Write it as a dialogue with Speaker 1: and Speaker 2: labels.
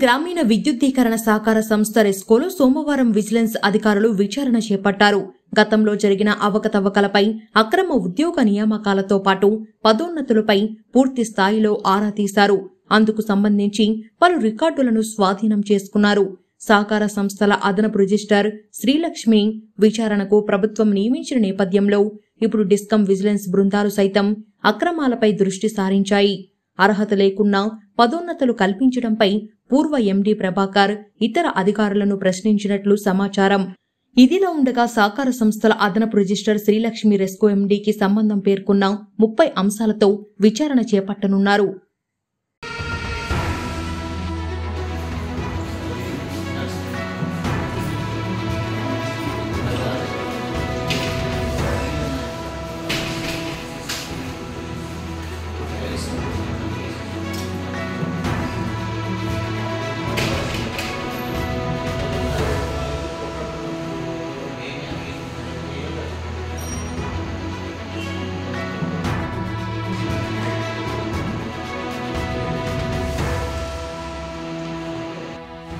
Speaker 1: గ్రామీణ విద్యుద్దీకరణ సహకార సంస్థ రెస్కోలో సోమవారం విజిలెన్స్ అధికారులు విచారణ చేపట్టారు. గతంలో జరిగిన అవకతవకలపై, అక్రమ ఉద్యోగ నియామకాలతో పాటు పదోన్నతులపై పూర్తి స్థాయిలో ఆరా తీశారు. అందుకు సంబంధించి పలు రికార్డులను స్వాధీనం చేసుకున్నారు. సహకార సంస్థల అదనపు రిజిస్టర్ శ్రీలక్ష్మి విచారణకు ప్రభుత్వం నియమించిన నేపథ్యంలో ఇప్పుడు డిస్కం విజిలెన్స్ బృందాలు సైతం అక్రమాలపై దృష్టి సారించాయి. అర్హత లేకున్నా పదోన్నతులు కల్పించడంపై పూర్వ ఎండీ ప్రభాకర్ ఇతర అధికారులను ప్రశ్నించినట్లు సమాచారం. ఇదిలా ఉండగా సహకార సంస్థల అదనపు రిజిస్టర్ శ్రీలక్ష్మి రెస్కో ఎండీకి సంబంధం పేర్కొన్న 30 అంశాలతో విచారణ చేపట్టనున్నారు.